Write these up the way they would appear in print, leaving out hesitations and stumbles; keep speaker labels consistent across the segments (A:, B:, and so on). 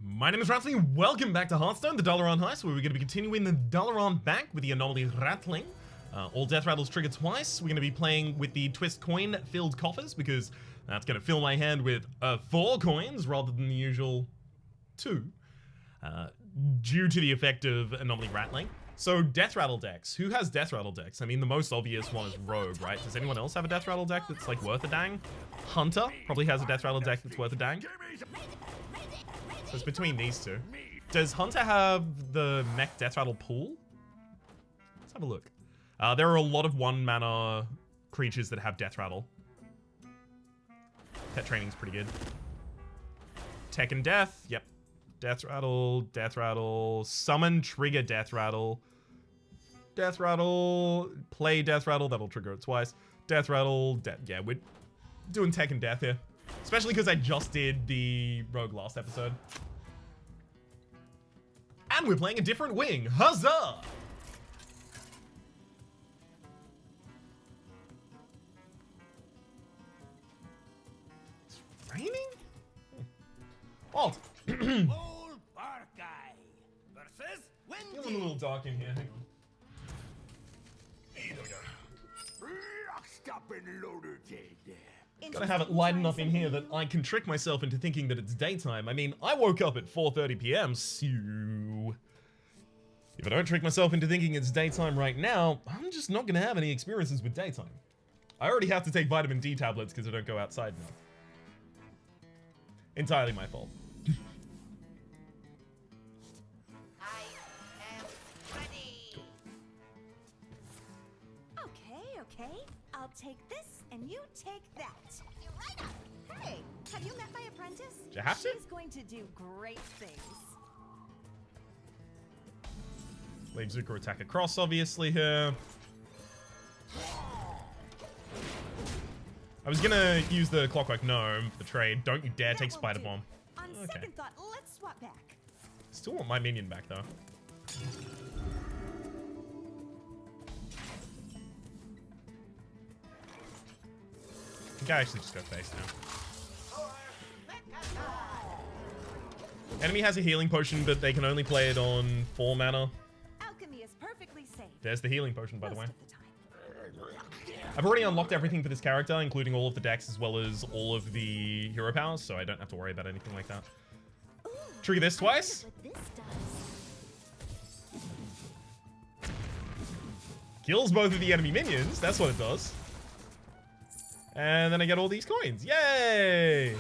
A: My name is Rhapsody, welcome back to Hearthstone, the Dalaran Heist, where we're going to be continuing the Dalaran bank with the anomaly rattling. All death rattles trigger twice. We're going to be playing with the twist coin-filled coffers, because that's going to fill my hand with 4 coins, rather than the usual 2, due to the effect of anomaly rattling. So, Deathrattle decks. Who has Deathrattle decks? I mean, the most obvious one is Rogue, right? Does anyone else have a Deathrattle deck that's, like, worth a dang? Hunter probably has a Deathrattle deck that's worth a dang. So it's between these two. Does Hunter have the mech Deathrattle pool? Let's have a look. There are a lot of 1-mana creatures that have Deathrattle. Pet training's pretty good. Tech and Death, yep. Deathrattle, Deathrattle, summon, trigger Deathrattle. Deathrattle, play Deathrattle, that'll trigger it twice. Deathrattle, yeah, we're doing Tech and Death here. Especially because I just did the Rogue last episode. And we're playing a different wing. Huzzah! It's raining? Alt. Feeling a little dark in here. Hang on. Gotta have it light enough in here that I can trick myself into thinking that it's daytime. I mean, I woke up at 4:30 p.m, so if I don't trick myself into thinking it's daytime right now, I'm just not gonna have any experiences with daytime. I already have to take vitamin D tablets because I don't go outside now. Entirely my fault.
B: I am ready.
C: Okay. I'll take this and you take that.
B: You're right up.
C: Hey, have you met my apprentice?
A: Did you have to?
C: She's going to do great things.
A: Leave Zuko attack across, obviously, here. I was gonna use the Clockwork Gnome for trade. Don't you dare take Spider Bomb.
C: On second thought, let's swap back.
A: Still want my minion back, though. I think I actually just go face now. Enemy has a healing potion, but they can only play it on 4 mana.
C: Alchemy is perfectly safe.
A: There's the healing potion, by the way.
C: Most of the time.
A: I've already unlocked everything for this character, including all of the decks as well as all of the hero powers, so I don't have to worry about anything like that.
C: Ooh,
A: Trigger this twice.
C: what this does.
A: Kills both of the enemy minions. That's what it does. And then I get all these coins. Yay!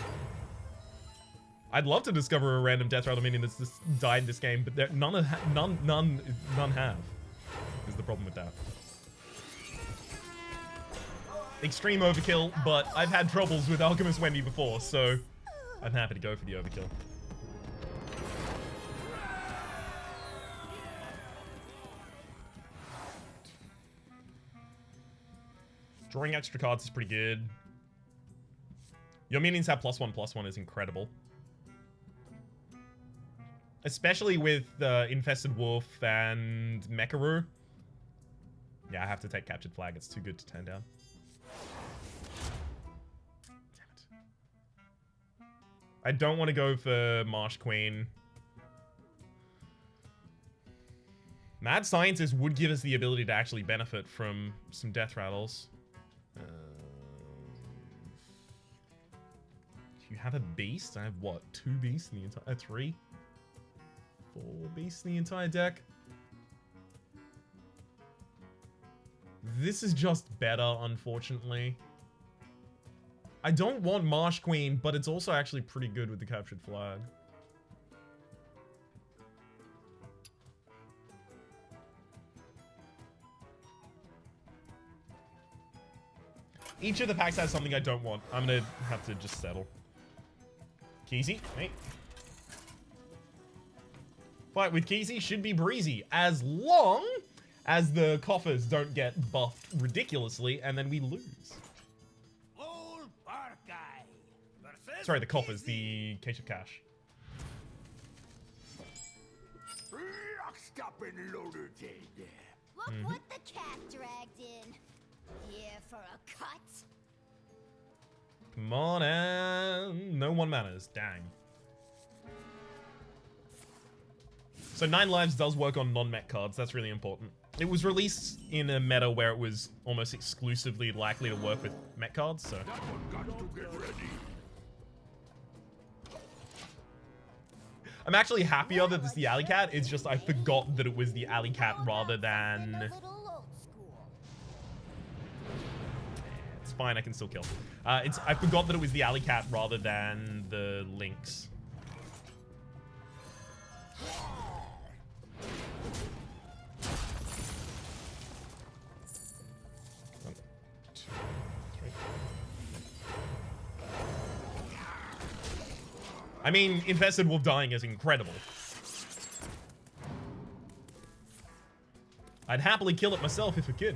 A: I'd love to discover a random Deathrattle minion that's just died this game, but none have. Is the problem with that. Extreme overkill, but I've had troubles with Alchemist Wendy before, so I'm happy to go for the overkill. Drawing extra cards is pretty good. Your minions have +1/+1 is incredible. Especially with Infested Wolf and Mecharoo. Yeah, I have to take Captured Flag. It's too good to turn down. Damn it. I don't want to go for Marsh Queen. Mad Scientist would give us the ability to actually benefit from some death rattles. Do you have a beast? I have what? 2 beasts in the entire 3? 4 beasts in the entire deck? This is just better, unfortunately. I don't want Marsh Queen, but it's also actually pretty good with the Captured Flag. Each of the packs has something I don't want. I'm gonna have to just settle. Keezy, hey. Fight with Keezy should be breezy, as long as the coffers don't get buffed ridiculously, and then we lose. Sorry, the coffers, the Case of Cash.
B: Look what the cat dragged in. Here for a cut.
A: Come on, and no 1 matters. Dang. So 9 lives does work on non-mech cards. That's really important. It was released in a meta where it was almost exclusively likely to work with mech cards, so... I'm actually happier that it's the alley cat. It's just I forgot that it was the alley cat rather than... It's fine, I can still kill. I forgot that it was the alley cat rather than the lynx. I mean, Infested Wolf dying is incredible. I'd happily kill it myself if I could.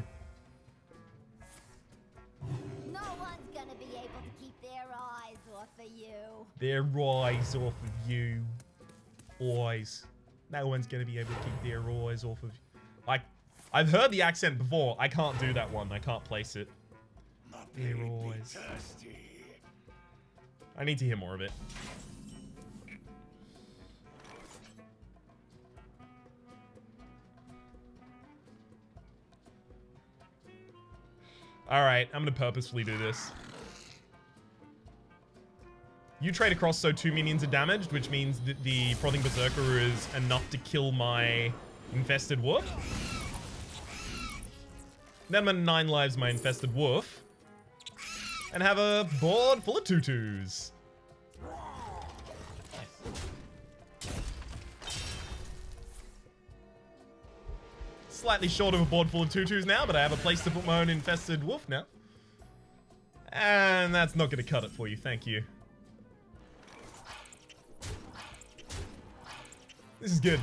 B: No one's gonna be able to keep their eyes off of you.
A: Their eyes off of you. Eyes. No one's gonna be able to keep their eyes off of you. I've heard the accent before. I can't do that one. I can't place it. Their eyes. I need to hear more of it. Alright, I'm gonna purposefully do this. You trade across so 2 minions are damaged, which means that the Frothing Berserker is enough to kill my Infested Wolf. Then I'm gonna 9 lives my Infested Wolf. And have a board full of tutus. Slightly short of a board full of tutus now, but I have a place to put my own Infested Wolf now. And that's not going to cut it for you, thank you. This is good.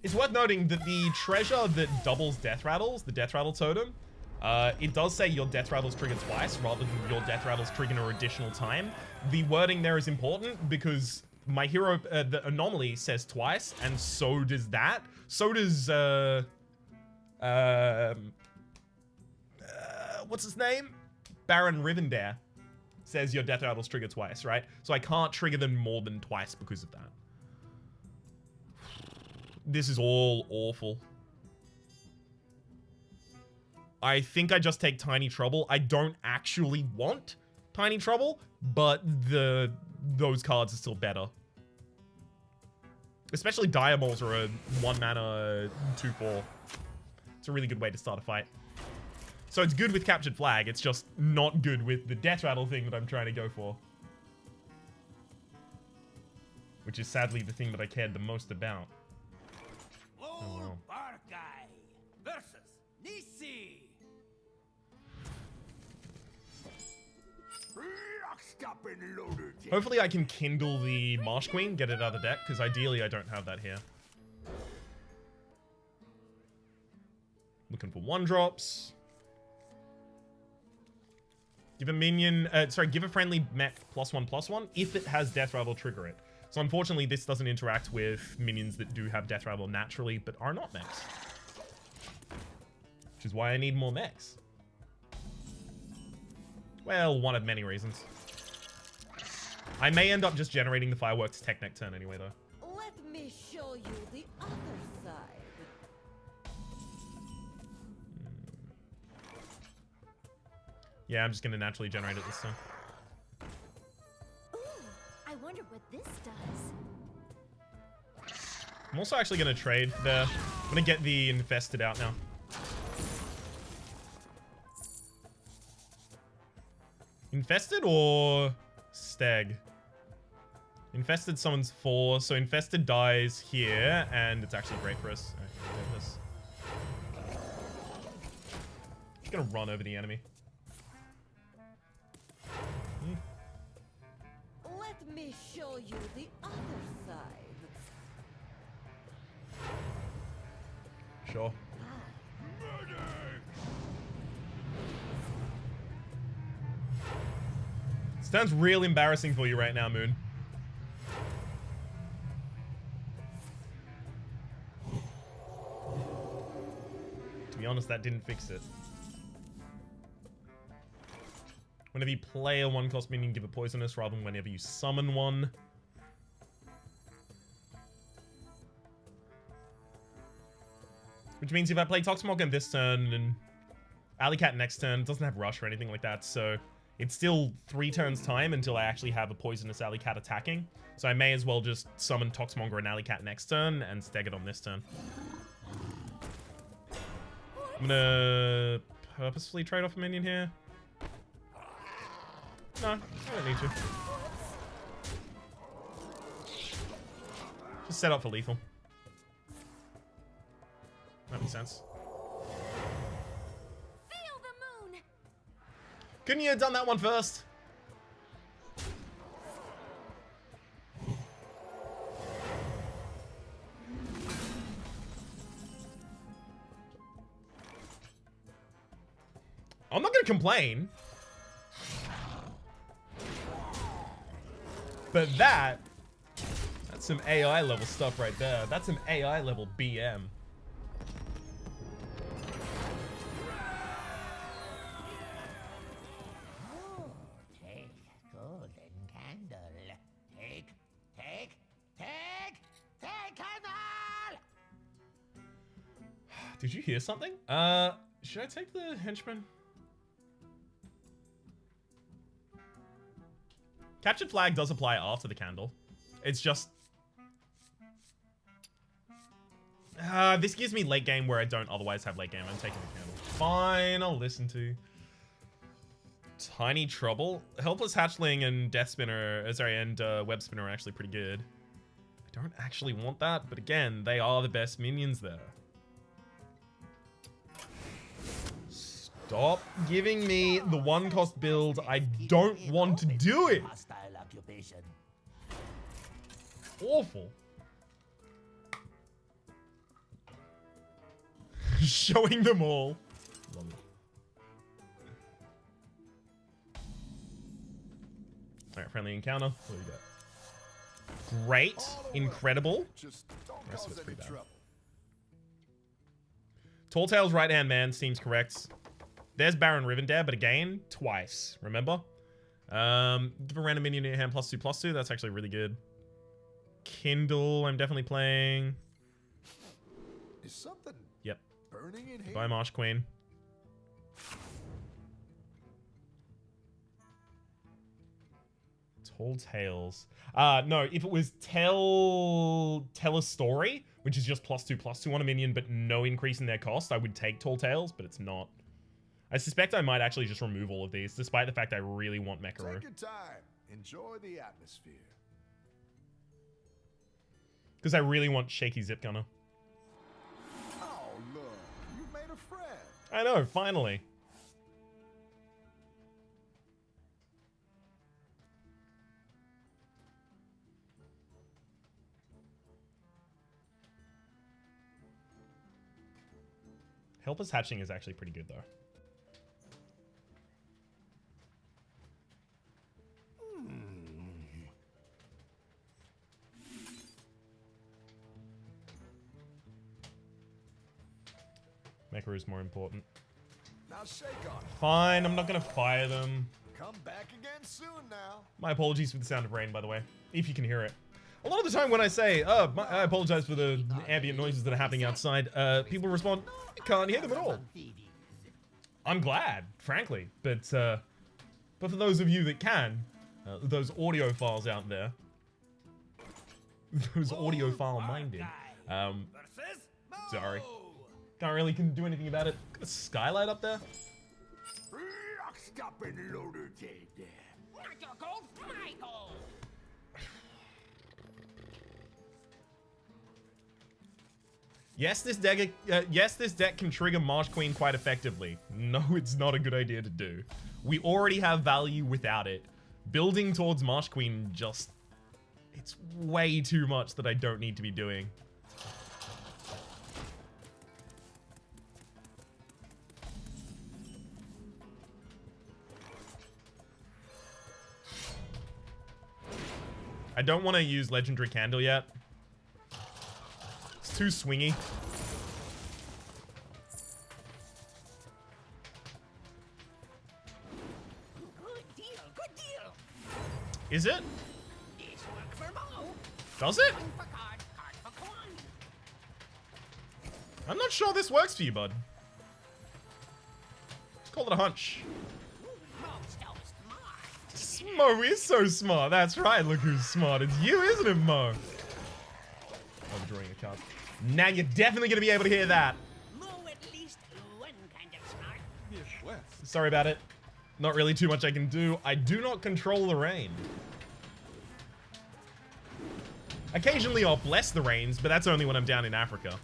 A: It's worth noting that the treasure that doubles Deathrattles, the Deathrattle totem, it does say your Deathrattles trigger twice rather than your Deathrattles trigger an additional time. The wording there is important because my hero, the anomaly says twice, and so does that. So does, what's his name? Baron Rivendare says your Deathrattles trigger twice, right? So I can't trigger them more than twice because of that. This is all awful. I think I just take Tiny Trouble. I don't actually want Tiny Trouble, but those cards are still better. Especially Dire Mauls are a 1 mana 2/4. It's a really good way to start a fight. So it's good with Captured Flag, it's just not good with the Deathrattle thing that I'm trying to go for. Which is sadly the thing that I cared the most about. Oh, well.
D: Versus Nisi.
A: Hopefully I can kindle the Marsh Queen, get it out of the deck, because ideally I don't have that here. Looking for 1-drops. Give a minion, give a friendly mech +1/+1 if it has Deathrattle trigger it. So unfortunately this doesn't interact with minions that do have Deathrattle naturally, but are not mechs. Which is why I need more mechs. Well, one of many reasons. I may end up just generating the Fireworks Tech Neck turn anyway, though.
C: Let me show you the other side.
A: Yeah, I'm just going to naturally generate it this time.
C: Ooh, I wonder what this does.
A: I'm also actually going to trade there. I'm going to get the Infested out now. Infested or Stag? Infested summons 4, so Infested dies here, and it's actually great for us. Just gonna run over the enemy.
C: Let me show you the other side.
A: Sure. Sounds real embarrassing for you right now, Moon. To be honest, that didn't fix it. Whenever you play a 1-cost minion, give it poisonous rather than whenever you summon one. Which means if I play Toxmog this turn and Alley Cat next turn, it doesn't have Rush or anything like that, so it's still 3 turns time until I actually have a poisonous Alley Cat attacking. So I may as well just summon Toxmonger and Alley Cat next turn and stag it on this turn. I'm gonna purposefully trade off a minion here. No, I don't need to. Just set up for lethal. That makes sense.
B: Feel the moon.
A: Couldn't you have done that one first? I'm not gonna complain. But that's some AI level stuff right there. That's some AI level BM.
D: Oh, take golden candle. Take candle!
A: Did you hear something? Should I take the henchman? Captured flag does apply after the candle. It's just... this gives me late game where I don't otherwise have late game. I'm taking the candle. Fine, I'll listen to. Tiny Trouble. Helpless Hatchling and Death Spinner, and Web Spinner are actually pretty good. I don't actually want that, but again, they are the best minions there. Stop giving me the 1-cost build. I don't want to do it.
D: Hostile occupation.
A: Awful. Showing them all. Love it. Alright, friendly encounter. What do we got? Great. Incredible. The rest of it's pretty bad. Tall Tale's right-hand man seems correct. There's Baron Rivendare, but again, twice. Remember? Give a random minion in your hand +2/+2. That's actually really good. Kindle, I'm definitely playing.
E: Is something
A: Yep.
E: burning in here?
A: Bye, Marsh Queen. Tall Tales. No, if it was tell a story, which is just +2/+2 on a minion, but no increase in their cost, I would take Tall Tales, but it's not. I suspect I might actually just remove all of these, despite the fact I really want Mekaru.
E: Take your time. Enjoy the atmosphere.
A: Because I really want Shaky Zip Gunner.
E: Oh, look. You made a friend.
A: I know, finally. Helpless Hatching is actually pretty good, though. Mekaru's more important.
E: Now shake on it.
A: Fine, I'm not gonna fire them.
E: Come back again soon now.
A: My apologies for the sound of rain, by the way, if you can hear it. A lot of the time when I say, I apologize for the ambient noises that are happening outside, people respond, I can't hear them at all. I'm glad, frankly, but for those of you that can, those audiophiles out there, those audiophile-minded, sorry. Can't really do anything about it. Got a skylight up there?
D: Stop and loader dead.
A: Yes, this deck can trigger Marsh Queen quite effectively. No, it's not a good idea to do. We already have value without it. Building towards Marsh Queen just... it's way too much that I don't need to be doing. I don't want to use Legendary Candle yet. It's too swingy.
D: Good deal, good deal.
A: Is it?
D: This work for Mo.
A: Does it?
D: Coin for card, card for coin.
A: I'm not sure this works for you, bud. Let's call it a hunch. Mo is so smart. That's right. Look who's smart. It's you, isn't it, Mo? Overdrawing a card. Now you're definitely going to be able to hear that. Sorry about it. Not really too much I can do. I do not control the rain. Occasionally I'll bless the rains, but that's only when I'm down in Africa.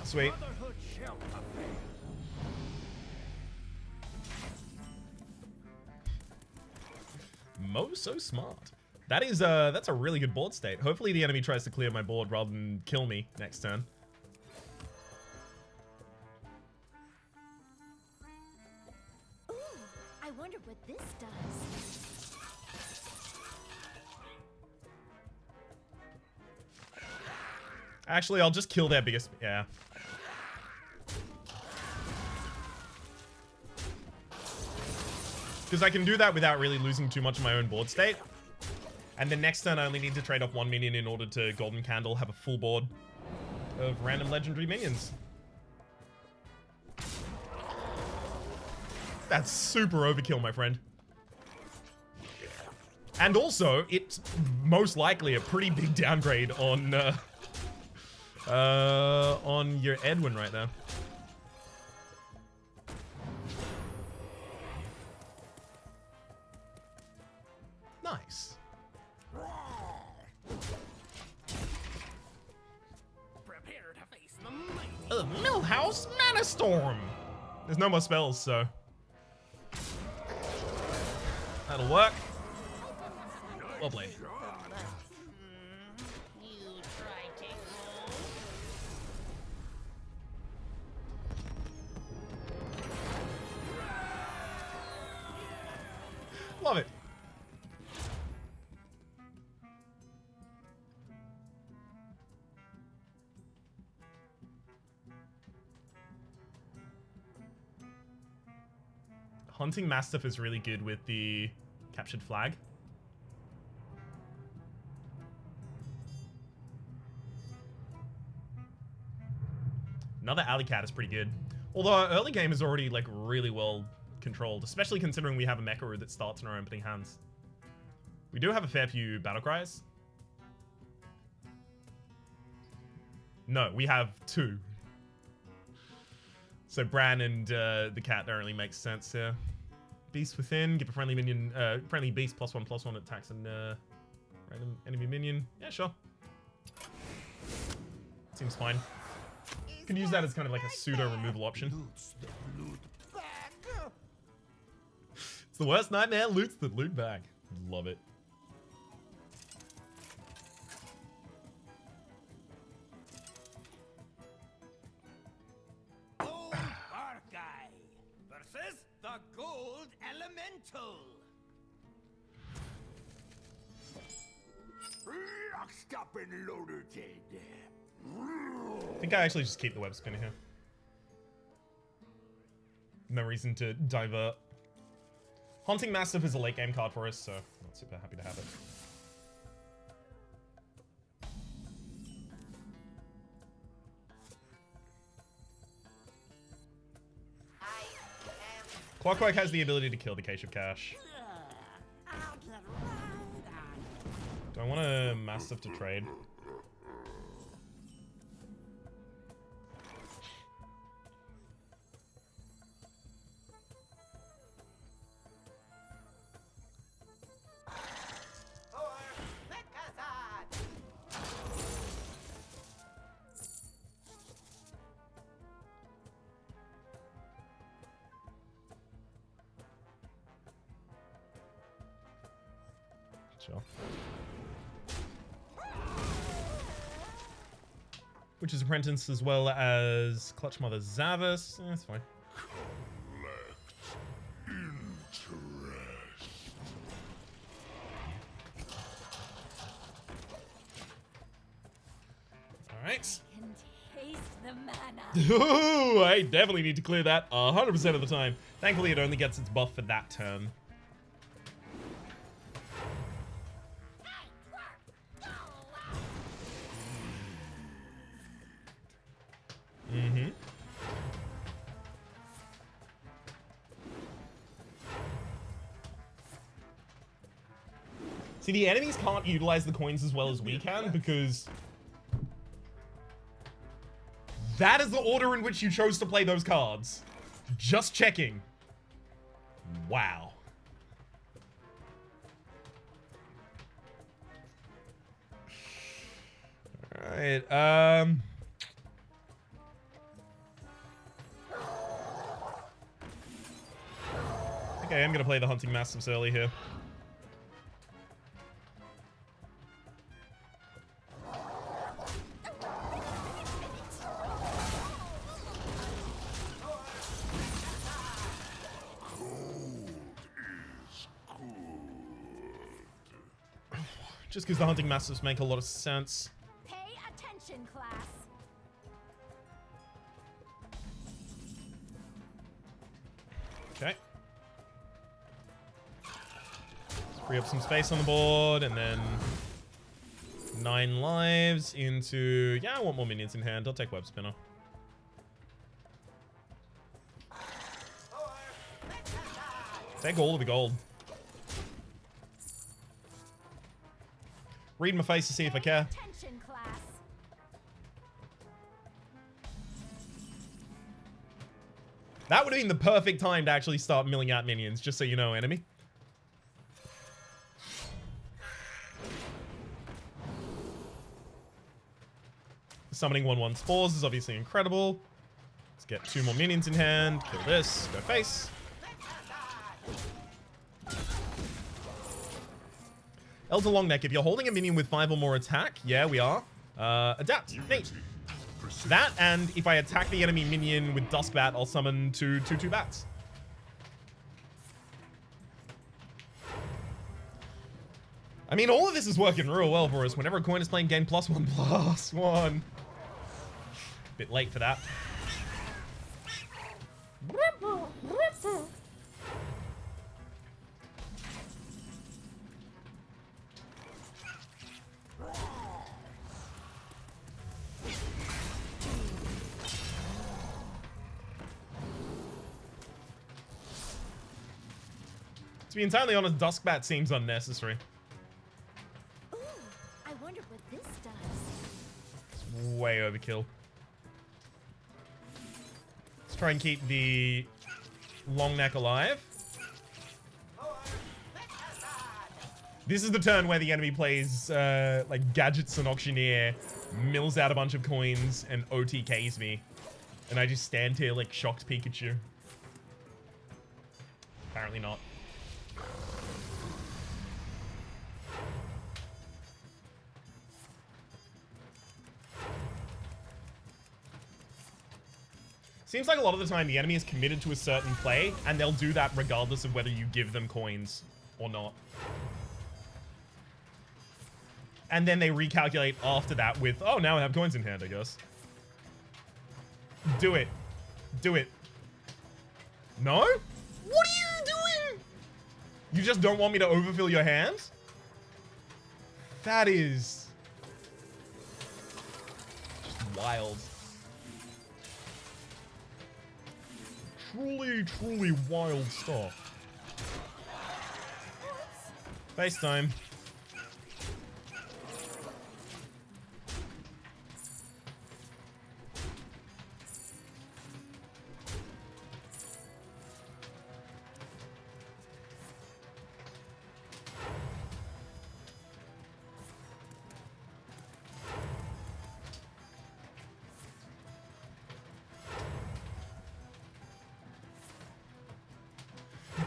A: Sweet. Mo's so smart. That is that's a really good board state. Hopefully the enemy tries to clear my board rather than kill me next turn.
B: Ooh, I wonder what this does.
A: Actually, I'll just kill their biggest... Yeah. Because I can do that without really losing too much of my own board state. And then next turn I only need to trade off 1 minion in order to Golden Candle, have a full board of random legendary minions. That's super overkill, my friend. And also, it's most likely a pretty big downgrade on your Edwin right now. Nice.
D: Prepare to face the mighty.
A: Millhouse Mana Storm. There's no more spells, so that'll work. Well played.
D: You try take hold.
A: Love it. Hunting Mastiff is really good with the captured flag. Another alley cat is pretty good. Although our early game is already like really well controlled, especially considering we have a Mecha that starts in our opening hands. We do have a fair few battle cries. No, we have 2. So Bran and the cat don't really make sense here. Beast Within, give a friendly minion, friendly beast +1/+1 attacks and random enemy minion. Yeah, sure. Seems fine. You can use that as kind of like a pseudo removal option. It's the worst nightmare. Loots the loot bag. Love it.
D: Versus the Gold Elemental.
E: Lock, stop, and loaded.
A: I think I actually just keep the web spinner here. No reason to divert. Haunting Mastiff is a late game card for us, so I'm not super happy to have it. Clockwork has the ability to kill the Cache of Cash. Do I want a Mastiff to trade? Sure. Witch's Apprentice as well as Clutch Mother Zavas. Yeah, that's fine. Alright.
C: Can taste the mana.
A: Ooh, I definitely need to clear that 100% of the time. Thankfully, it only gets its buff for that turn. See, the enemies can't utilize the coins as well as we can because that is the order in which you chose to play those cards. Just checking. Wow. Alright, I am gonna play the Hunting Mastiffs early here. Just because the Hunting Mastiffs make a lot of sense.
B: Pay attention, class.
A: Okay. Let's free up some space on the board, and then 9 lives into... Yeah, I want more minions in hand. I'll take Web Spinner. Take all of the gold. Read my face to see if I care.
B: Attention, class.
A: That would have been the perfect time to actually start milling out minions, just so you know, enemy. Summoning 1/1 spores is obviously incredible. Let's get 2 more minions in hand. Kill this. Go face. Elder Longneck, if you're holding a minion with 5 or more attack, yeah, we are. Adapt. Neat. That, and if I attack the enemy minion with Duskbat, I'll summon 2/2 bats. I mean, all of this is working real well for us. Whenever a coin is playing game +1/+1. Bit late for that. To be entirely honest, Duskbat seems unnecessary.
B: Ooh, I wonder what this does.
A: It's way overkill. Let's try and keep the long neck alive. This is the turn where the enemy plays like Gadgets and Auctioneer, mills out a bunch of coins, and OTKs me. And I just stand here like shocked Pikachu. Apparently not. Seems like a lot of the time the enemy is committed to a certain play, and they'll do that regardless of whether you give them coins or not. And then they recalculate after that with, oh, now I have coins in hand, I guess. Do it. Do it. No? What are you doing? You just don't want me to overfill your hands? That is just wild. Truly, truly wild stuff. FaceTime.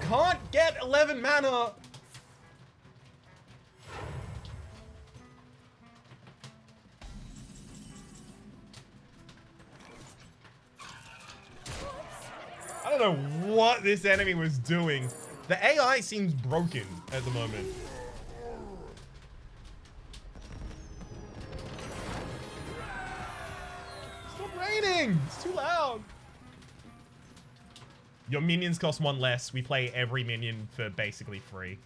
A: Can't get 11 mana. I don't know what this enemy was doing. The AI seems broken at the moment. Stop raining! It's too loud. Your minions cost 1 less. We play every minion for basically free.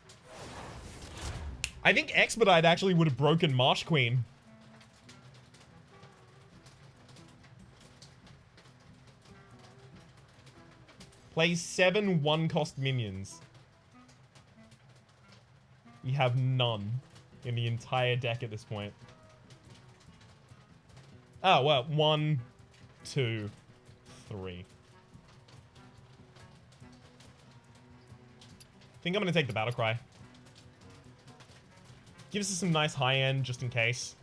A: I think Expedite actually would have broken Marsh Queen. Play 7 1-cost minions. You have none in the entire deck at this point. Oh, well, 1, 2, 3. I think I'm going to take the Battle Cry. Gives us some nice high end just in case.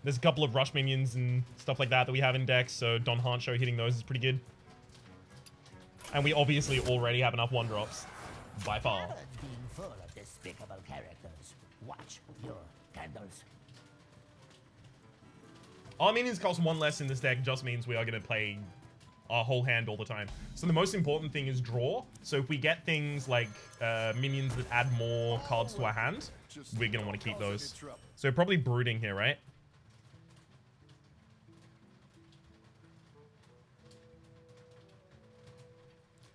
A: There's a couple of rush minions and stuff like that we have in decks, so Don Hancho hitting those is pretty good. And we obviously already have enough 1-drops. By far.
F: Being full of despicable characters. Watch your candles.
A: Our minions cost 1 less in this deck just means we are going to play our whole hand all the time. So the most important thing is draw. So if we get things like minions that add more cards to our hand, we're going to want to keep those. So probably brooding here, right?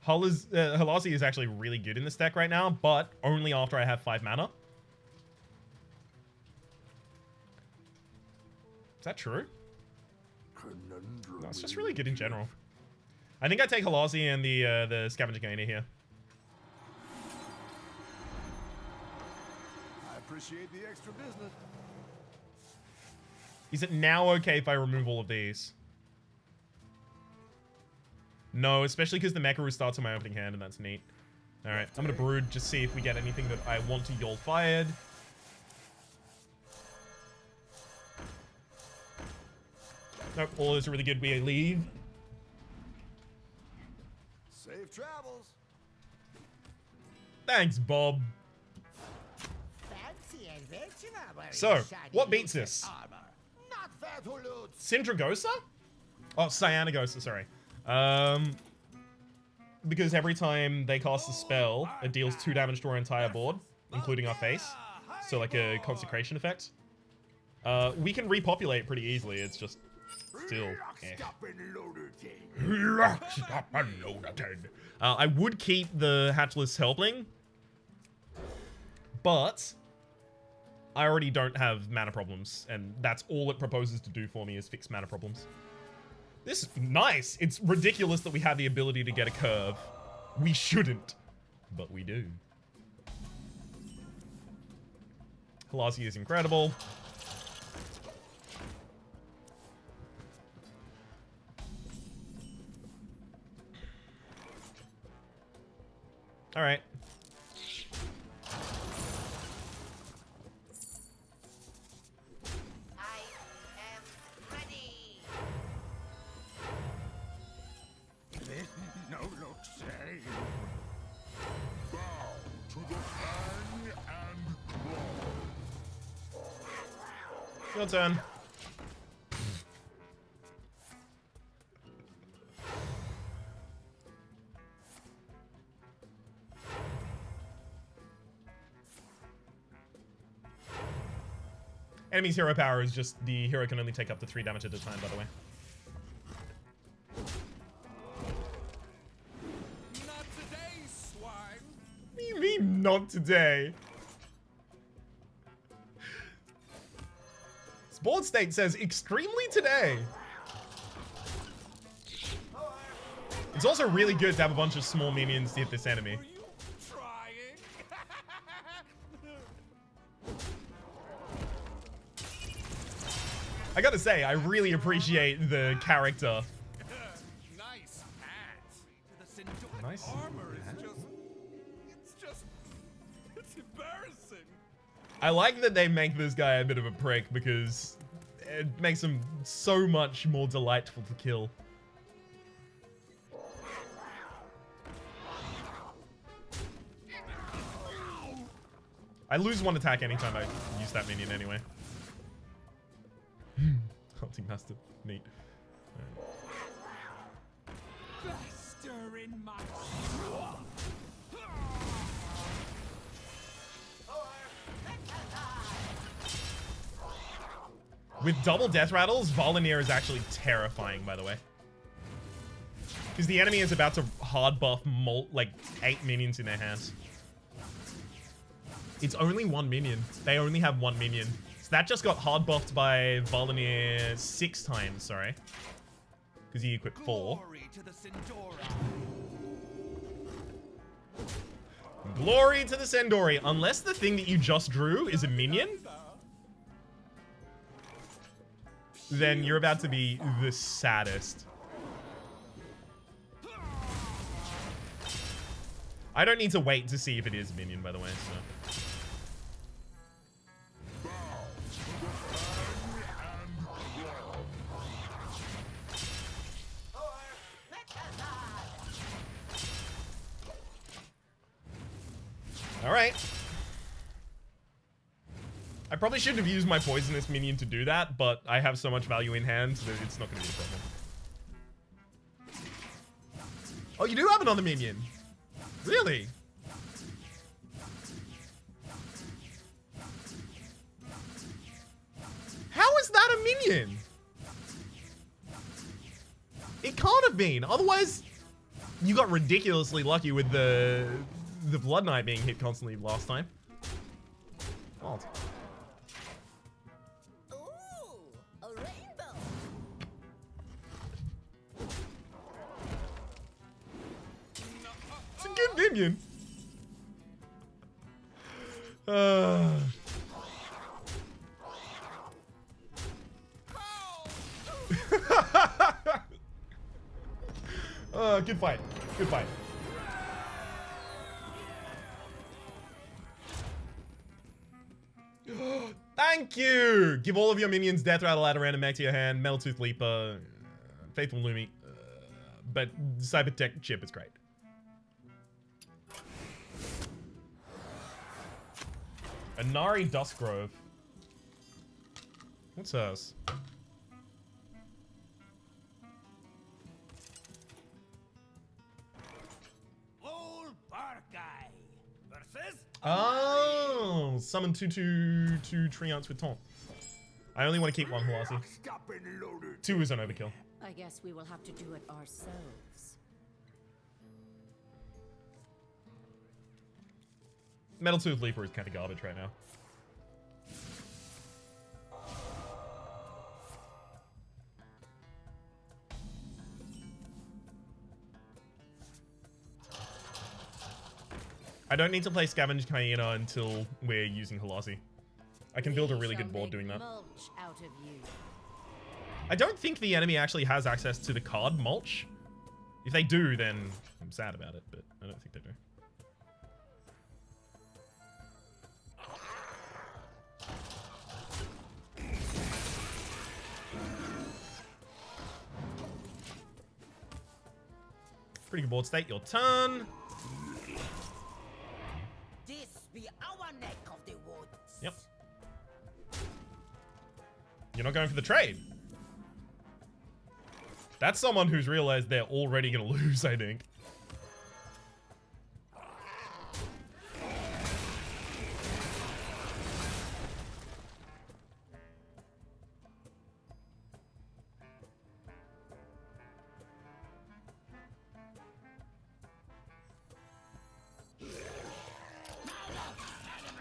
A: Halasi is actually really good in this deck right now, but only after I have 5 mana. Is that true? No, it's just really good in general. I think I take Halasi and the Scavenger Gainer here.
E: I appreciate the extra business.
A: Is it now okay if I remove all of these? No, especially because the Mekaru starts on my opening hand, and that's neat. Alright, I'm gonna brood, just see if we get anything that I want to Yol fired. Nope, all those are really good. We leave.
E: Safe travels.
A: Thanks, Bob.
F: Fancy adventure wearing
A: So,
F: shiny
A: what beats
F: lucid
A: this?
F: armor. Not fair to loot.
A: Sindragosa? Oh, Cyanagosa, sorry. Because every time they cast a spell, it deals 2 damage to our entire board, including our face. So like a consecration effect. We can repopulate pretty easily, it's just still... I would keep the Hatchless Helpling, but I already don't have mana problems, and that's all it proposes to do for me is fix mana problems. This is nice. It's ridiculous that we have the ability to get a curve. We shouldn't, but we do. Halasi is incredible. All right.
F: I am ready.
E: No look save. Bow to the fang and claw.
A: Your turn. Enemy's hero power is just the hero can only take up to 3 damage at a time, by the way.
D: Not today, swine.
A: What do you mean, not today? This board state says extremely today. It's also really good to have a bunch of small minions to hit this enemy.
D: Are you trying?
A: I gotta say, I really appreciate the character.
D: Nice hats. The Sindor
A: Nice
D: armor is it's embarrassing.
A: I like that they make this guy a bit of a prick because it makes him so much more delightful to kill. I lose 1 attack anytime I use that minion anyway. Hunting Master. Neat.
D: Faster in my
A: With double Deathrattles, Volunteer is actually terrifying, by the way. Because the enemy is about to hard buff like 8 minions in their hands. It's only 1 minion. They only have 1 minion. So that just got hard buffed by Volunteer 6 times, sorry. Because he equipped 4.
D: glory to the Sindora.
A: Glory to the Sendori. Unless the thing that you just drew is a minion, then you're about to be the saddest. I don't need to wait to see if it is a minion, by the way, so. Alright. I probably shouldn't have used my poisonous minion to do that, but I have so much value in hand that it's not going to be a problem. Oh, you do have another minion? Really? How is that a minion? It can't have been. Otherwise, you got ridiculously lucky with the Blood Knight being hit constantly last time. Oh.
C: Ooh, a rainbow.
A: It's a good minion. Good fight. Good fight. Thank you! Give all of your minions Deathrattle, add a random mech to your hand, Metal Tooth Leaper, Faithful Lumi, but Cyber Tech Chip is great. Inari Duskgrove. What's hers?
D: Old bar guy versus
A: Oh, summon 2/2 Treants with Taunt. I only want to keep one Halasi.
E: Stop and loaded.
A: 2 is an overkill.
C: I guess we will have to do it ourselves.
A: Metal Tooth Leaper is kind of garbage right now. I don't need to play Scavenge Hyena until we're using Halasi. I can build a really good board doing that.
C: Mulch out of you.
A: I don't think the enemy actually has access to the card Mulch. If they do, then I'm sad about it, but I don't think they do. Pretty good board state. Your turn.
C: This be our neck of the woods.
A: Yep. You're not going for the trade. That's someone who's realized they're already going to lose, I think.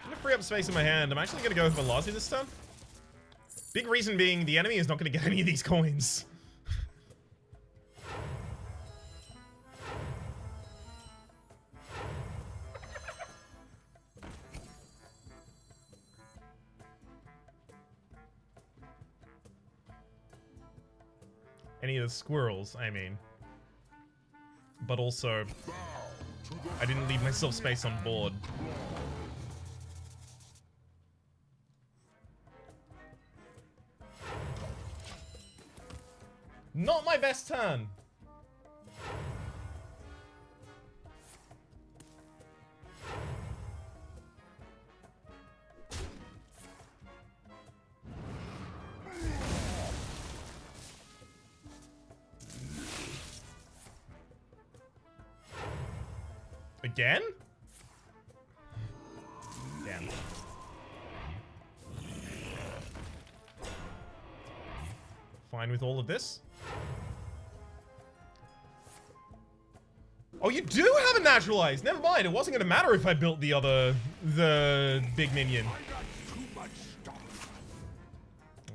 A: I'm gonna free up space in my hand. I'm actually gonna go for Velocity this time. Big reason being the enemy is not gonna get any of these coins. Any of the squirrels, I mean. But also, I didn't leave myself space on board. Not my best turn. Again? Damn. Fine with all of this. Oh, you do have a naturalized. Never mind. It wasn't going to matter if I built the big minion. Oh,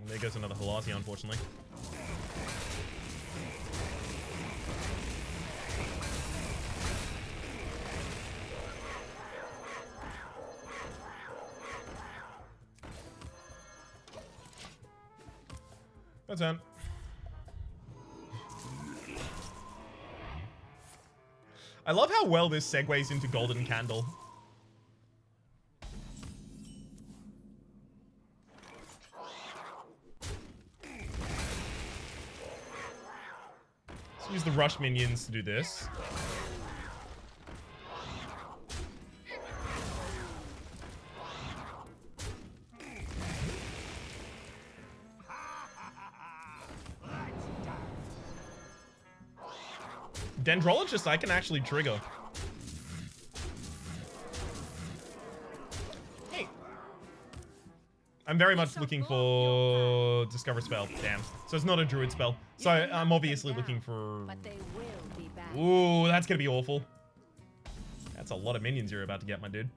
A: there goes another Halasi, unfortunately. That's it. I love how well this segues into Golden Candle. Let's use the rush minions to do this. Dendrologist I can actually trigger. Hey. I'm very much looking for Discover Spell. Damn. So it's not a Druid spell. So I'm obviously looking for...
C: But they will be back.
A: Ooh, that's gonna be awful. That's a lot of minions you're about to get, my dude.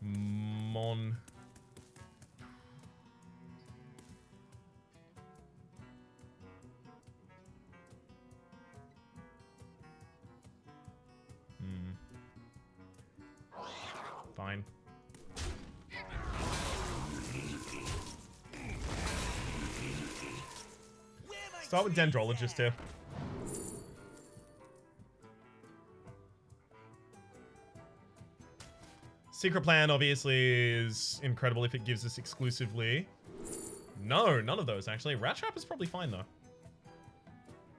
A: Mon... Fine. Start with Dendrologist here. Secret Plan obviously is incredible if it gives us exclusively. No, none of those actually. Rat Trap is probably fine though.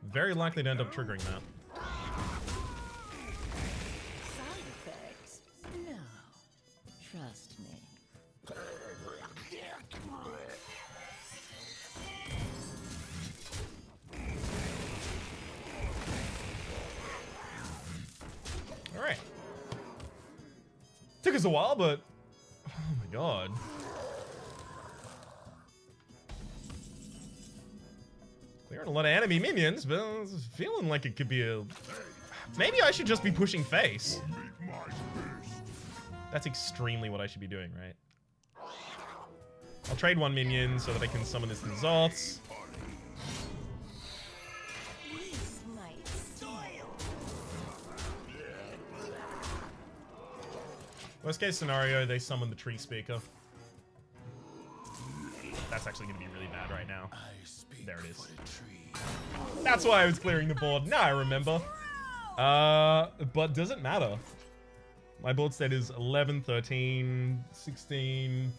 A: Very likely to end up triggering that.
C: Side effects? No. Trust me.
A: Alright. Took us a while, but... Oh my god. Clearing a lot of enemy minions, but I was feeling like it could be a... Maybe I should just be pushing face. That's extremely what I should be doing, right? I'll trade one minion so that I can summon this in Zots.
C: This might sting.
A: Worst case scenario, they summon the Tree Speaker. That's actually going to be really bad right now. There it is. That's why I was clearing the board. Now I remember. But does it matter? My board state is 11, 13, 16,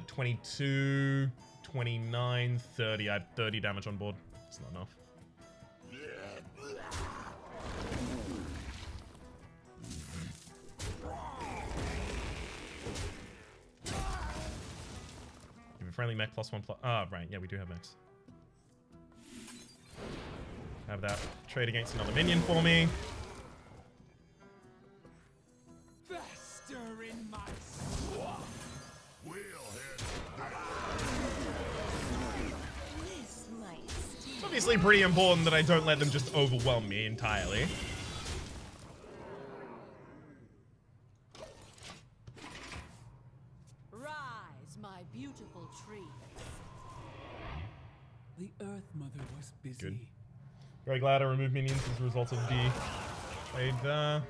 A: 22, 29, 30. I have 30 damage on board. It's not enough. Give a friendly mech +1+. Ah, right. Yeah, we do have mechs. Have that trade against another minion for me.
D: In my
C: This might sting.
A: It's obviously pretty important that I don't let them just overwhelm me entirely.
C: Rise, my beautiful tree.
G: The Earth Mother was busy.
A: Good. Very glad I removed minions as a result of the trade there.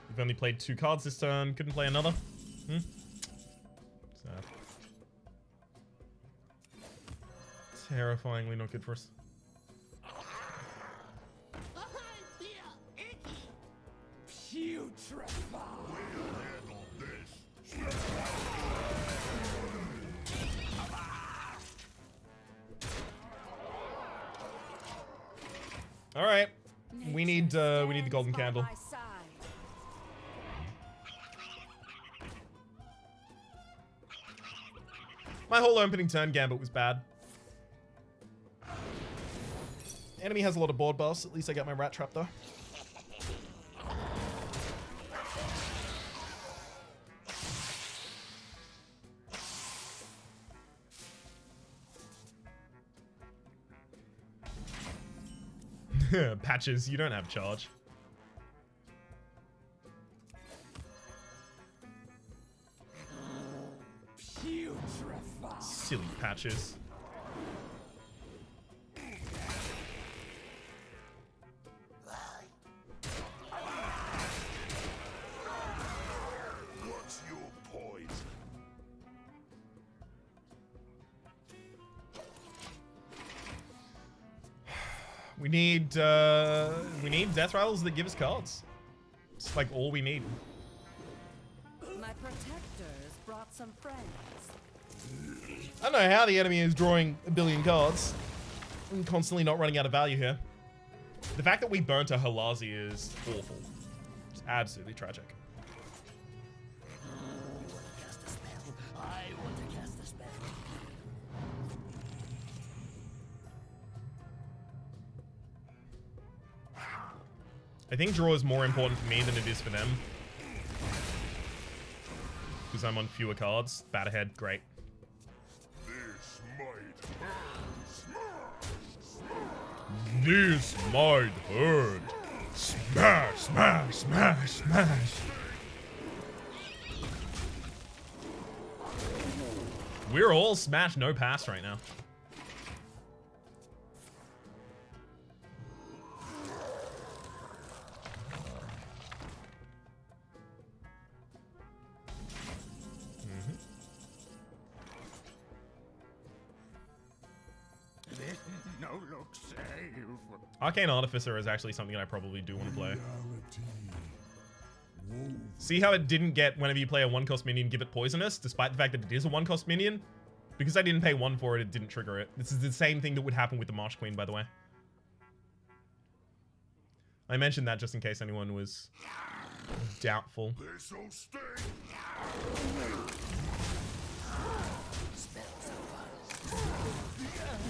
A: We've only played 2 cards this turn. Couldn't play another. Sad. Terrifyingly not good for us.
D: putrefy.
A: All right, we need the golden
C: By
A: candle.
C: my side.
A: My whole opening turn gambit was bad. Enemy has a lot of board buffs. At least I got my rat trap though. Patches, you don't have charge.
D: Putrefy.
A: Silly Patches.
E: What's your poison?
A: We need Deathrattles that give us cards. It's like all we need.
C: My protectors brought some friends.
A: I don't know how the enemy is drawing a billion cards and constantly not running out of value here. The fact that we burnt a Halazi is awful. It's absolutely tragic.
F: Cast a spell. I want to cast a spell.
A: I think draw is more important for me than it is for them. Because I'm on fewer cards. Bat ahead, great.
E: This might hurt. Smash, smash, smash, smash.
A: We're all smash, no pass right now.
E: No look save.
A: Arcane Artificer is actually something I probably do want to play. See how it didn't get whenever you play a 1-cost minion, give it poisonous, despite the fact that it is a 1-cost minion? Because I didn't pay 1 for it, it didn't trigger it. This is the same thing that would happen with the Marsh Queen, by the way. I mentioned that just in case anyone was doubtful.
E: This'll sting.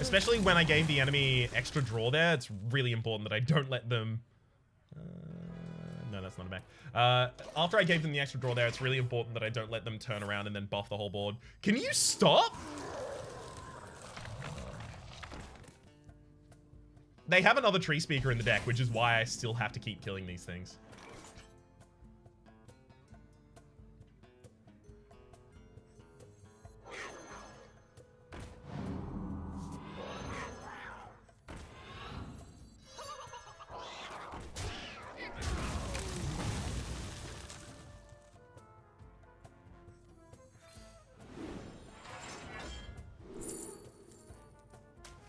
A: Especially when I gave the enemy extra draw there, it's really important that I don't let them... no, that's not a back. After I gave them the extra draw there, it's really important that I don't let them turn around and then buff the whole board. Can you stop? They have another tree speaker in the deck, which is why I still have to keep killing these things.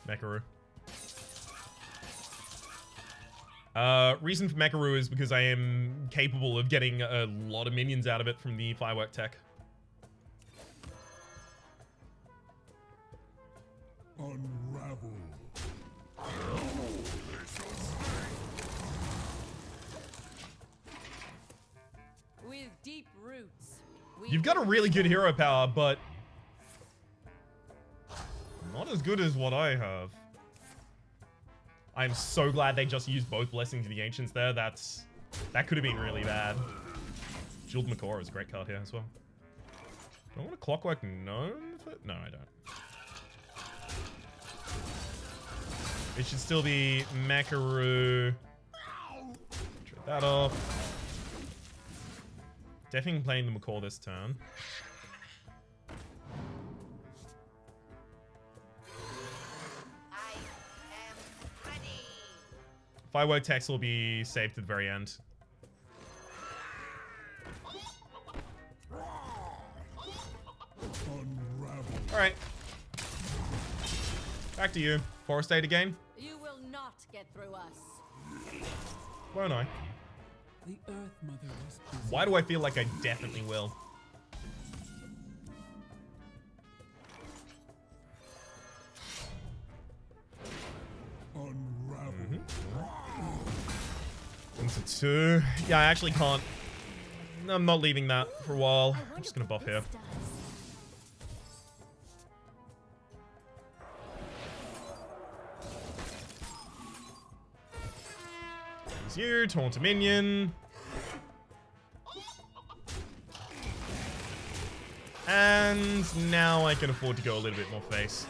A: Mekaru. Reason for Mekaru is because I am capable of getting a lot of minions out of it from the firework tech.
E: Unravel.
C: With deep roots.
A: You've got a really good hero power, but not as good as what I have. I'm so glad they just used both Blessings of the Ancients there. That could have been really bad. Jeweled Makora is a great card here as well. Do I want a Clockwork Gnome? No, I don't. It should still be Mekaru. Trade that off. Definitely playing the Macaw this turn. Firework text will be saved to the very end. Alright. Back to you. Forest State again?
C: You will not get through us.
A: Won't I?
G: The Earth Mother was busy.
A: Why do I feel like I definitely will? Into 2. Yeah, I actually can't. I'm not leaving that for a while. I'm just gonna buff here. There's you, taunt a minion. And now I can afford to go a little bit more face.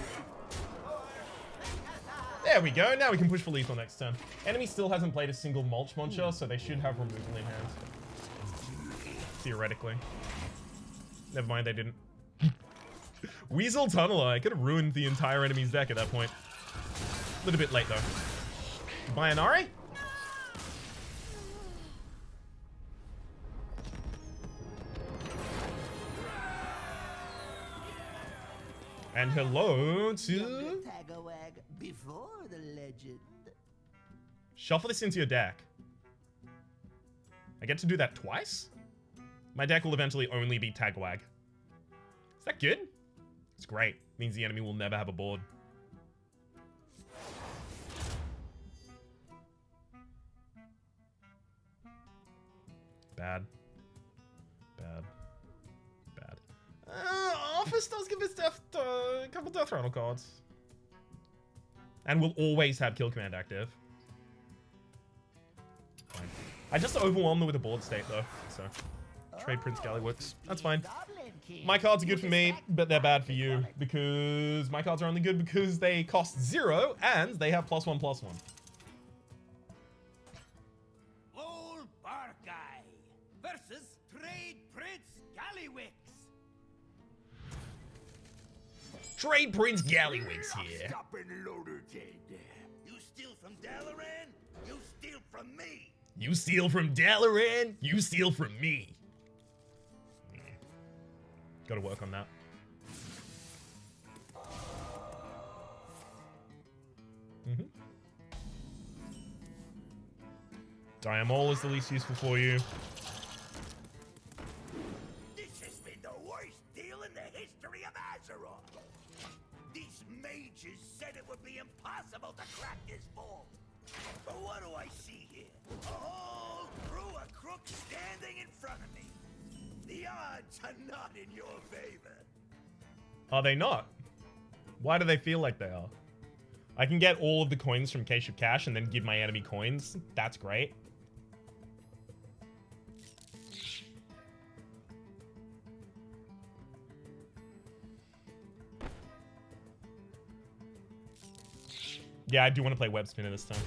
A: There we go. Now we can push for lethal next turn. Enemy still hasn't played a single Mulch Muncher, so they should have removal in hand. Theoretically. Never mind, they didn't. Weasel Tunneler. I could have ruined the entire enemy's deck at that point. A little bit late, though. Goodbye, Inari. And hello to...
F: Tag-a-wag before the legend.
A: Shuffle this into your deck. I get to do that twice? My deck will eventually only be Tagwag. Is that good? It's great. Means the enemy will never have a board. Bad. Bad. Bad. Office does give us a couple Deathrattle cards. And we'll always have Kill Command active. Fine. I just overwhelmed them with a board state though, so. Trade Prince Gallywix. That's fine. My cards are good for me, but they're bad for you. Because my cards are only good because they cost 0 and they have +1/+1.
D: Old Bar Guy versus Trade Prince Gallywix.
A: Trade Prince Gallywix here.
D: Stopping loader dead. You steal from Dalaran, you steal from me.
A: You steal from Dalaran, you steal from me. Gotta work on that. Diamol is the least useful for you.
D: This has been the worst deal in the history of Azeroth. These mages said it would be impossible to crack this vault. But what do I see here? A hole through a crook standing in front of me. The odds are not in your favor.
A: Are they not? Why do they feel like they are? I can get all of the coins from Cache of Cash and then give my enemy coins. That's great. Yeah, I do want to play Web Spinner this time.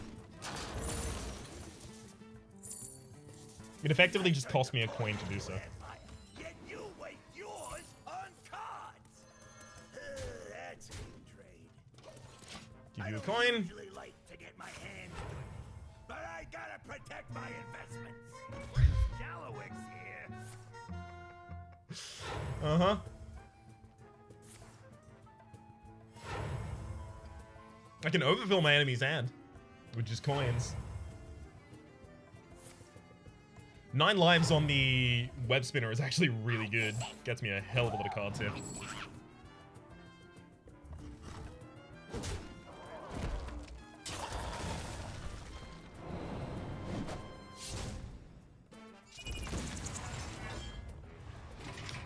A: It effectively just cost me a coin to do so.
D: Yet you waste yours on cards. That's a good trade.
A: Give you a
D: I don't
A: coin.
D: usually like to get my hands dirty, but I gotta protect my investments. Prince Gallywix here.
A: Uh-huh. I can overfill my enemy's hand, which is coins. 9 lives on the Web Spinner is actually really good. Gets me a hell of a lot of cards here.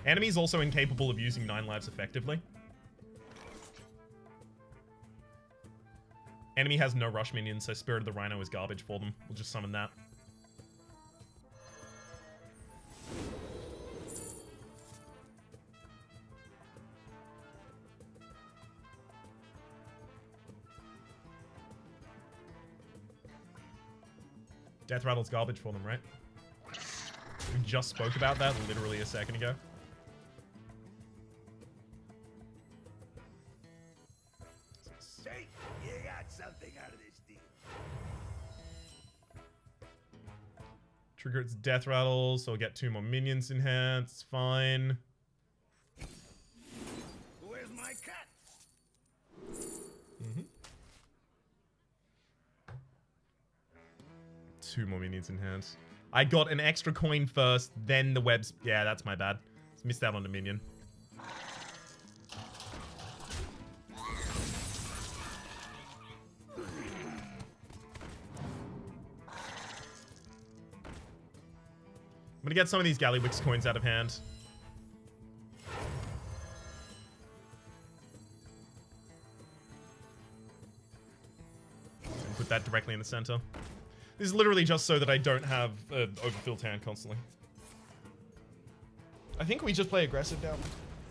A: Enemy's also incapable of using 9 lives effectively. Enemy has no rush minions, so Spirit of the Rhino is garbage for them. We'll just summon that. Deathrattle's garbage for them, right? We just spoke about that literally a second ago.
D: See, you got something out of this deal.
A: Trigger its Deathrattle, so I'll get 2 more minions in hand. It's fine.
D: Where's my cut?
A: 2 more minions in hand. I got an extra coin first, then the webs. Yeah, that's my bad. Missed out on the minion. I'm gonna get some of these Gallywix coins out of hand. And put that directly in the center. This is literally just so that I don't have an overfilled hand constantly. I think we just play aggressive down.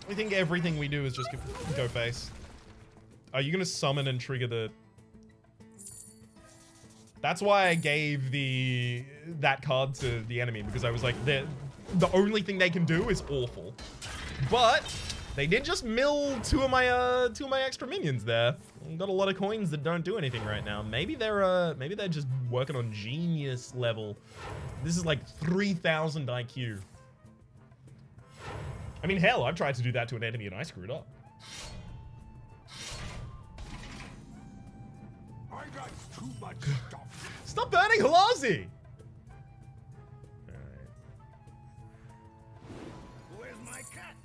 A: I think everything we do is just go face. Are you gonna summon and trigger the... That's why I gave that card to the enemy, because I was like, the only thing they can do is awful. But they did just mill two of my extra minions there. Got a lot of coins that don't do anything right now. Maybe they're just working on genius level. This is like 3,000 IQ. I mean, hell, I've tried to do that to an enemy and I screwed up.
D: I got too much stuff.
A: Stop burning Halazi! Alright.
D: Where's my cat?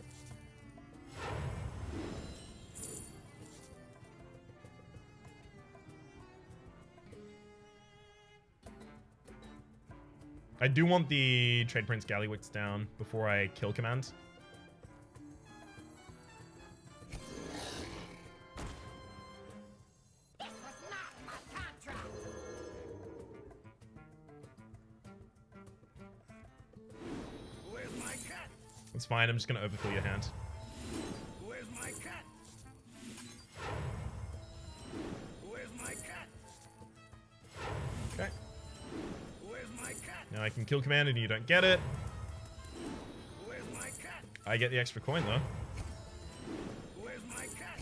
A: I do want the Trade Prince Gallywix down before I kill command.
D: Where's my cat?
A: It's fine, I'm just gonna overfill your hand.
D: Where's my cat? Where's my cat?
A: Okay.
D: Where's my cat?
A: Now I can kill command and you don't get it.
D: Where's my cat?
A: I get the extra coin though.
D: Where's my cat?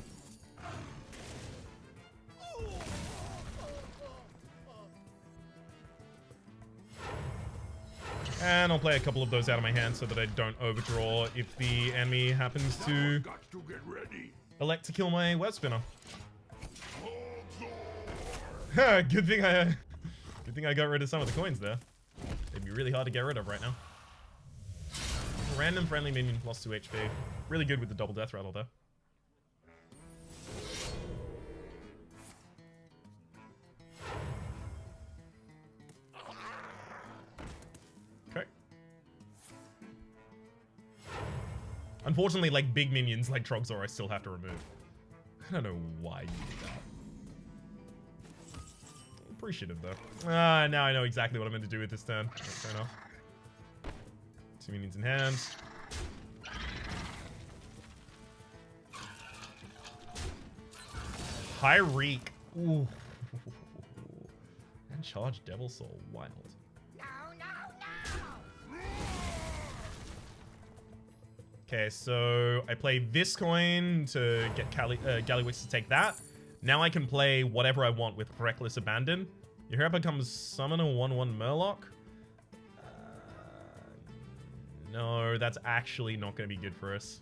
A: And I'll play a couple of those out of my hand so that I don't overdraw if the enemy happens to
E: Got to get ready.
A: elect to kill my web spinner. Good thing I got rid of some of the coins there. They'd be really hard to get rid of right now. Random friendly minion plus 2 HP. Really good with the double Deathrattle though. Okay. Unfortunately, like big minions like Trogzor I still have to remove. I don't know why you did that. Appreciative though. Now I know exactly what I'm meant to do with this turn. That's fair enough. 2 minions in hand. High Reek. Ooh. And charge Devil Soul. Wild. Okay, so I play this coin to get Gallywix to take that. Now I can play whatever I want with Reckless Abandon. Your hero becomes Summon a 1/1 Murloc. No, that's actually not going to be good for us.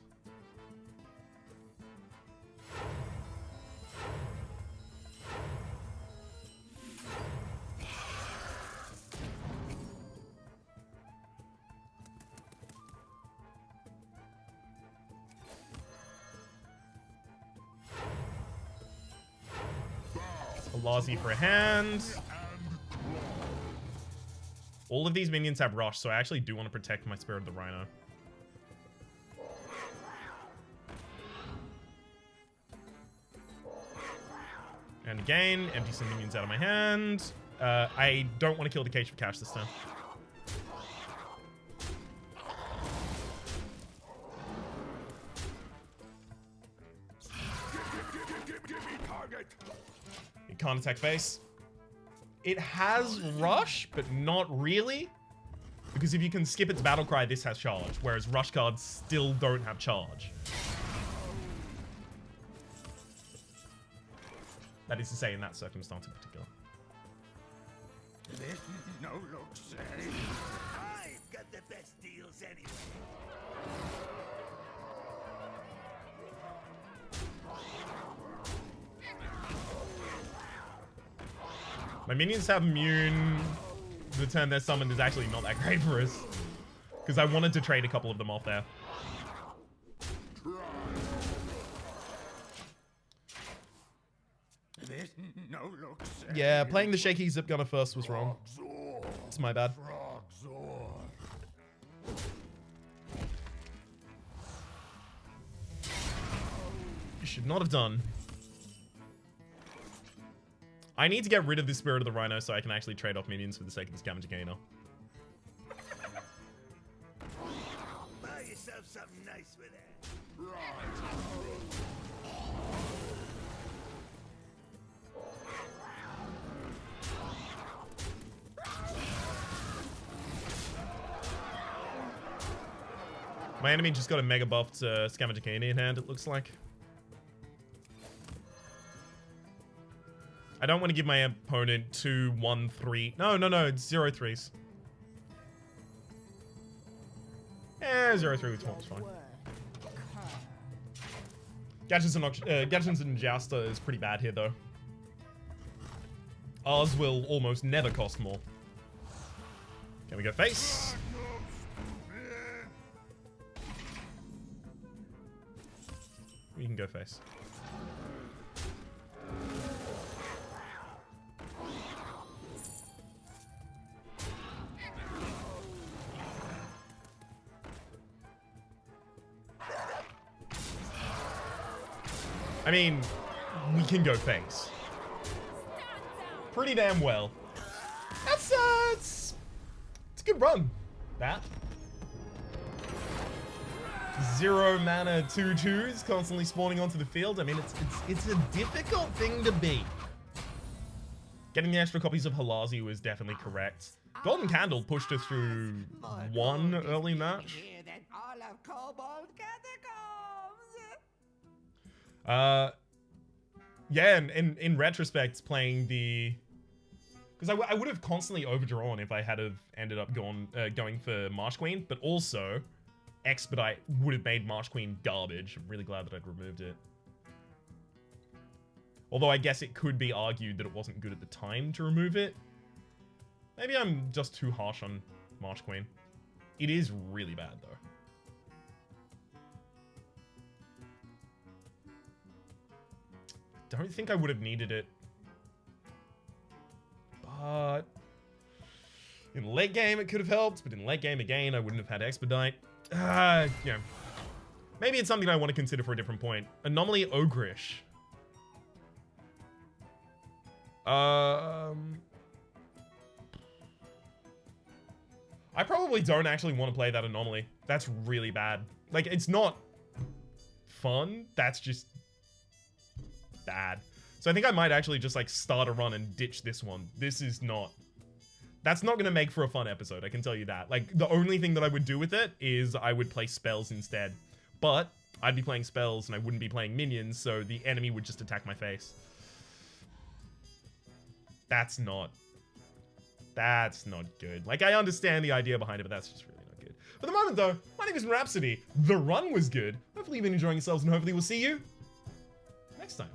A: Alazi for a hand. All of these minions have Rush, so I actually do want to protect my Spirit of the Rhino. And again, empty some minions out of my hand. I don't want to kill the Cage for Cash this time.
E: Give me target.
A: It can't attack face. It has Rush, but not really. Because if you can skip its Battle Cry, this has Charge. Whereas Rush cards still don't have Charge. That is to say, in that circumstance in particular.
D: This no looks silly. I've got the best deals anyway.
A: My minions have immune. The turn they're summoned is actually not that great for us. Because I wanted to trade a couple of them off there.
D: This no looks silly.
A: Yeah, playing the Shaky Zip Gunner first was wrong. It's my bad. You should not have done. I need to get rid of the Spirit of the Rhino so I can actually trade off minions for the sake of the Scavenger Gainer.
D: Buy yourself something nice with that.
A: My enemy just got a mega buffed Scavenger Gainer in hand, it looks like. I don't want to give my opponent 2, 1, 3. No, it's 0, 3s. 0, 3 with swamp is fine. Gadgets and Jouster is pretty bad here, though. ours will almost never cost more. Can we go face? We can go face. I mean, we can go face. Pretty damn well. That's it's a good run. That. 0 mana 2/2s constantly spawning onto the field. I mean, it's a difficult thing to beat. Getting the extra copies of Halazi was definitely correct. Golden Candle pushed us through one early match. Yeah, and in retrospect, playing the... Because I would have constantly overdrawn if I had have ended up going for Marsh Queen, but also Expedite would have made Marsh Queen garbage. I'm really glad that I'd removed it. Although I guess it could be argued that it wasn't good at the time to remove it. Maybe I'm just too harsh on Marsh Queen. It is really bad, though. Don't think I would have needed it. But in late game, it could have helped. But in late game, again, I wouldn't have had Expedite. Yeah. Maybe it's something I want to consider for a different point. Anomaly Ogrish. I probably don't actually want to play that Anomaly. That's really bad. Like, it's not fun. That's just bad. So I think I might actually just like start a run and ditch this one. This is not... That's not going to make for a fun episode, I can tell you that. Like, the only thing that I would do with it is I would play spells instead. But I'd be playing spells and I wouldn't be playing minions, so the enemy would just attack my face. That's not good. Like, I understand the idea behind it, but that's just really not good. For the moment, though, my name is Rhapsody. The run was good. Hopefully you've been enjoying yourselves, and hopefully we'll see you next time.